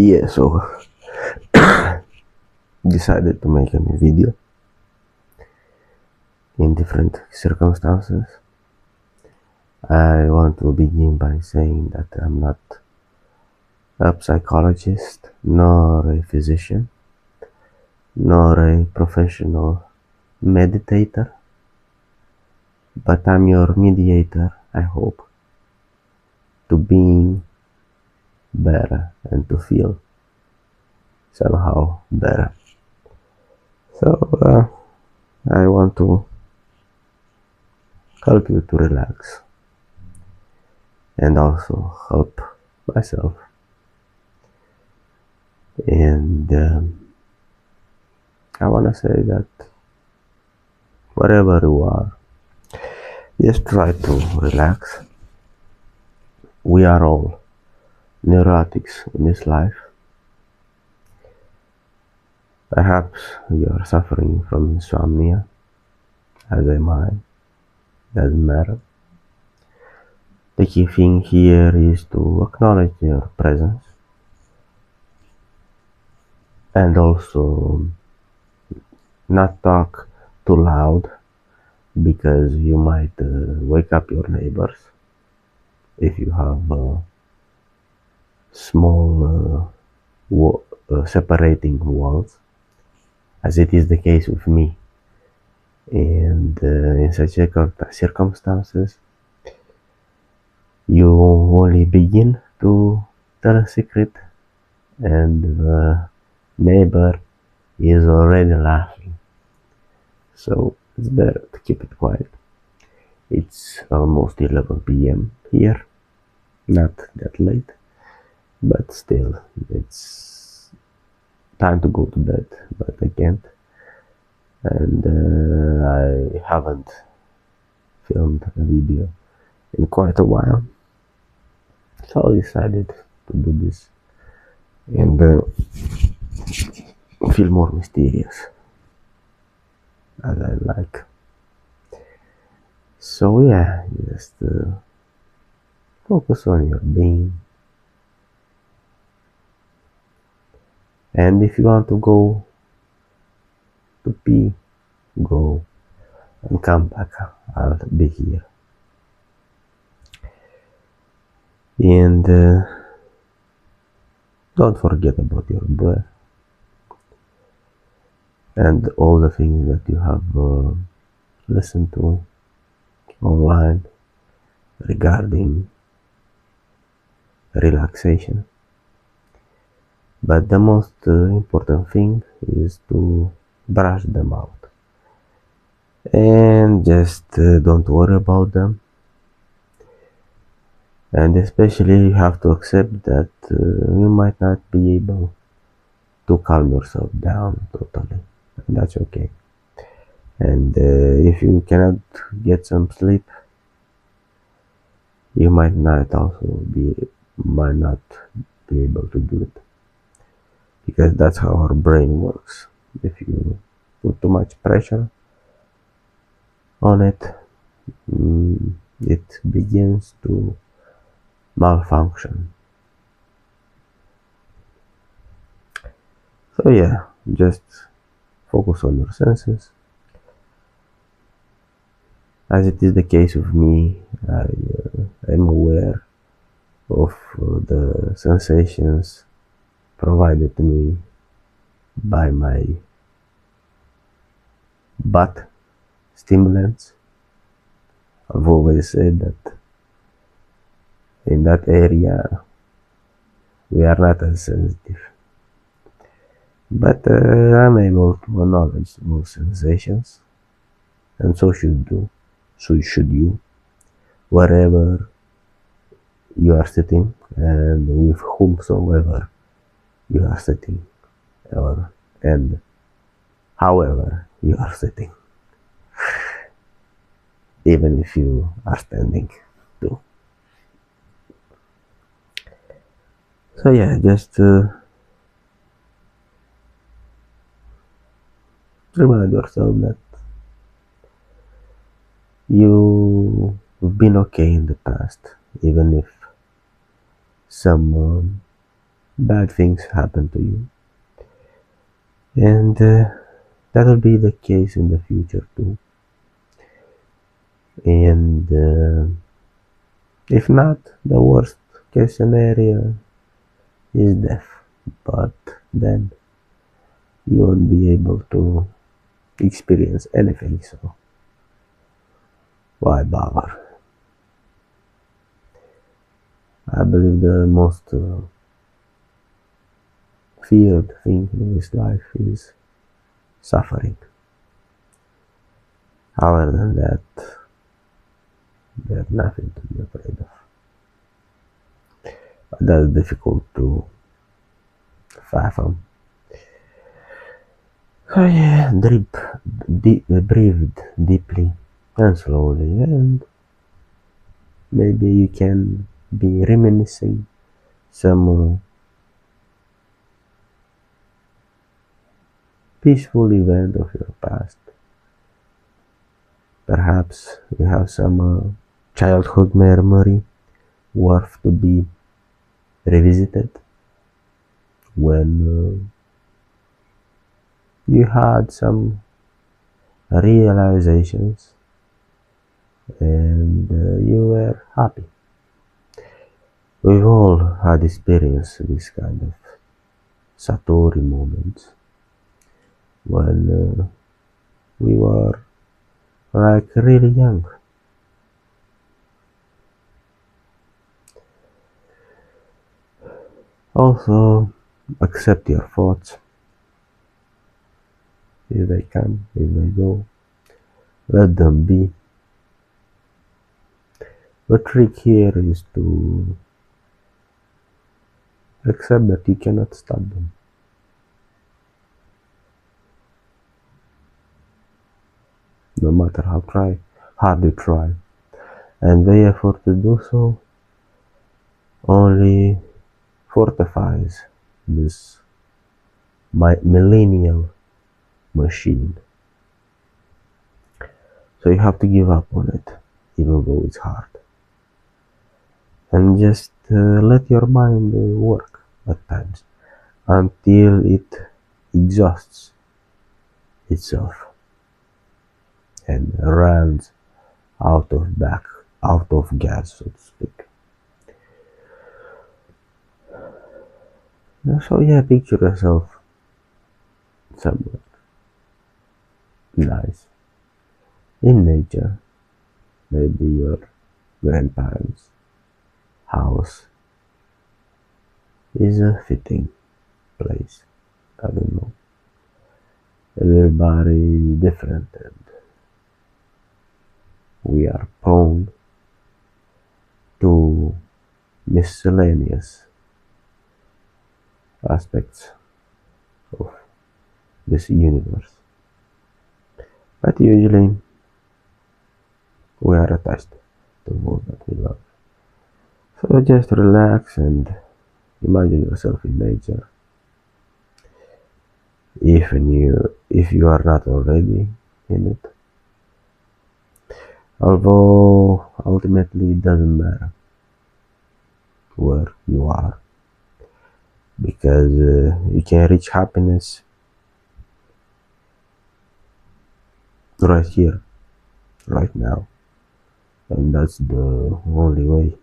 Yeah, so decided to make a new video in different circumstances. I want to begin by saying that I'm not a psychologist, nor a physician, nor a professional meditator, but I'm your mediator, I hope, to being better and to feel somehow better. So I want to help you to relax and also help myself. And I want to say that wherever you are, just try to relax. We are all neurotics in this life. Perhaps you are suffering from insomnia, as am I. Doesn't matter. The key thing here is to acknowledge your presence and also not talk too loud, because you might wake up your neighbors if you have small separating walls, as it is the case with me. And in such circumstances, you only begin to tell a secret and the neighbor is already laughing. So it's better to keep it quiet. It's almost 11 p.m. here, not that late, but still it's time to go to bed, but I can't. And I haven't filmed a video in quite a while, so I decided to do this and feel more mysterious, as I like. So yeah, just focus on your being, and if you want to go to pee, go and come back. I'll be here. And don't forget about your breath and all the things that you have listened to online regarding relaxation. But the most important thing is to brush them out and just don't worry about them. And especially you have to accept that you might not be able to calm yourself down totally, and that's okay. And if you cannot get some sleep, you might not be able to do it, because that's how our brain works. If you put too much pressure on it, it begins to malfunction. So yeah, just focus on your senses. As it is the case with me, I am aware of the sensations provided to me by my butt stimulants. I've always said that in that area we are not as sensitive, but I'm able to acknowledge those sensations, and so should you. So should you, wherever you are sitting and with whomsoever you are sitting, and however you are sitting, even if you are standing too. So yeah, just remind yourself that you've been okay in the past, even if some bad things happen to you. And that will be the case in the future too. And if not, the worst case scenario is death. But then you won't be able to experience anything, so why bother? I believe the most feared thing in this life is suffering. Other than that, there's nothing to be afraid of. But that's difficult to fathom. So yeah, breathe deeply and slowly, and maybe you can be reminiscing some peaceful event of your past. Perhaps you have some childhood memory worth to be revisited when you had some realizations and you were happy. We've all had experienced this kind of Satori moments when we were like really young. Also, accept your thoughts if they come, if they go. Let them be. The trick here is to accept that you cannot stop them. No matter how hard you try. And the effort to do so only fortifies this millennial machine. So you have to give up on it, even though it's hard. And just let your mind work at times until it exhausts itself and runs out of gas, so to speak. So yeah, picture yourself somewhere nice in nature, maybe your grandparents' house is a fitting place. I don't know. Everybody is different, and we are prone to miscellaneous aspects of this universe. But usually we are attached to those that we love. So just relax and imagine yourself in nature. If you are not already in it. Although ultimately it doesn't matter where you are, because you can reach happiness right here, right now, and that's the only way.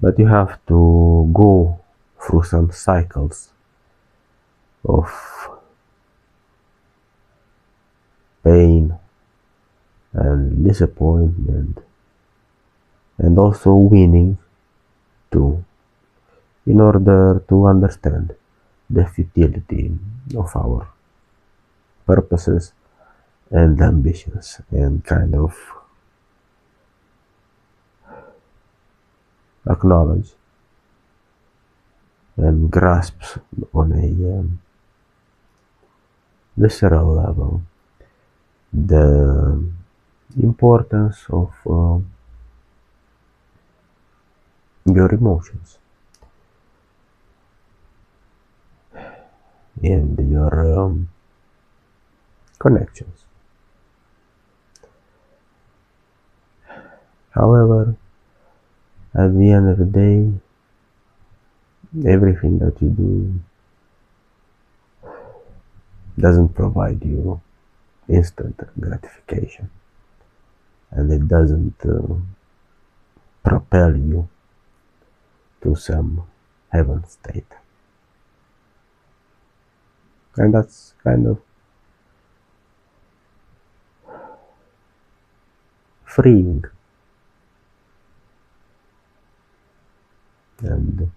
But you have to go through some cycles of pain and disappointment and also winning too, in order to understand the futility of our purposes and ambitions, and kind of acknowledge and grasp on a visceral level the importance of your emotions and your connections. However, at the end of the day, everything that you do doesn't provide you instant gratification, and it doesn't propel you to some heaven state. And that's kind of freeing and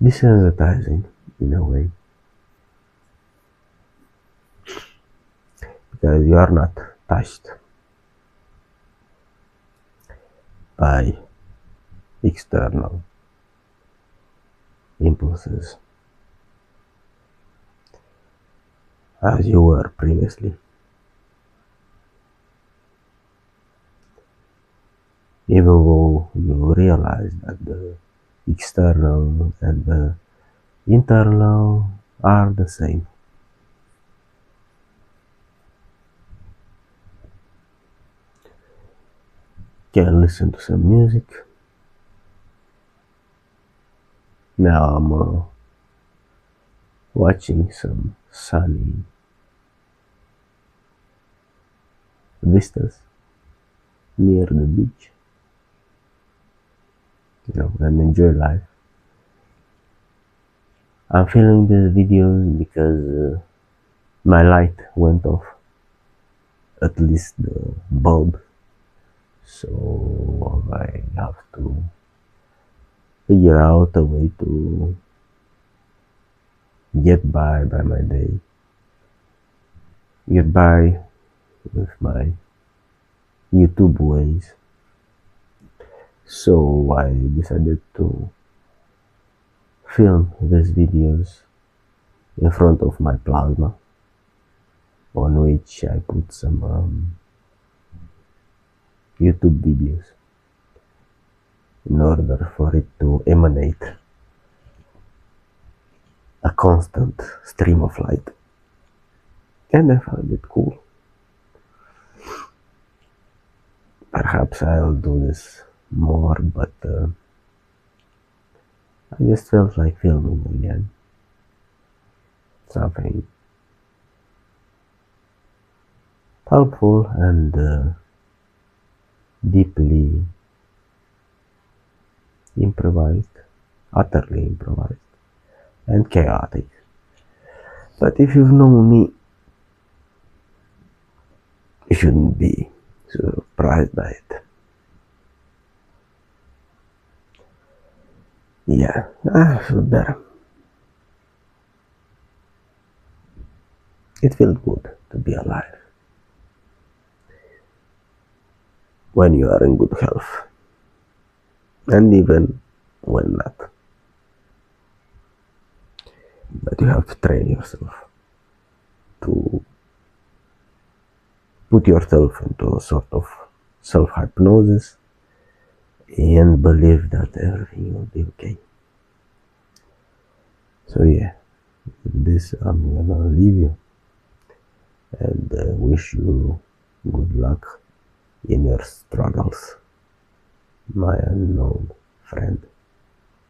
desensitizing in a way, because you are not touched by external impulses as you were previously. Even though you realize that the external and the internal are the same. Can listen to some music. Now I'm watching some sunny vistas near the beach, and enjoy life. I'm filming these videos because my light went off, at least the bulb, so I have to figure out a way to get by my day, get by with my YouTube ways. So I decided to film these videos in front of my plasma, on which I put some YouTube videos in order for it to emanate a constant stream of light. And I found it cool. Perhaps I'll do this more, but I just felt like filming again. Something helpful and deeply improvised, utterly improvised, and chaotic. But if you've known me, you shouldn't be surprised by it. Yeah, I feel better. It feels good to be alive when you are in good health, and even when not. But you have to train yourself to put yourself into a sort of self-hypnosis and believe that everything will be okay. So yeah, with this I'm gonna leave you and wish you good luck in your struggles, my unknown friend.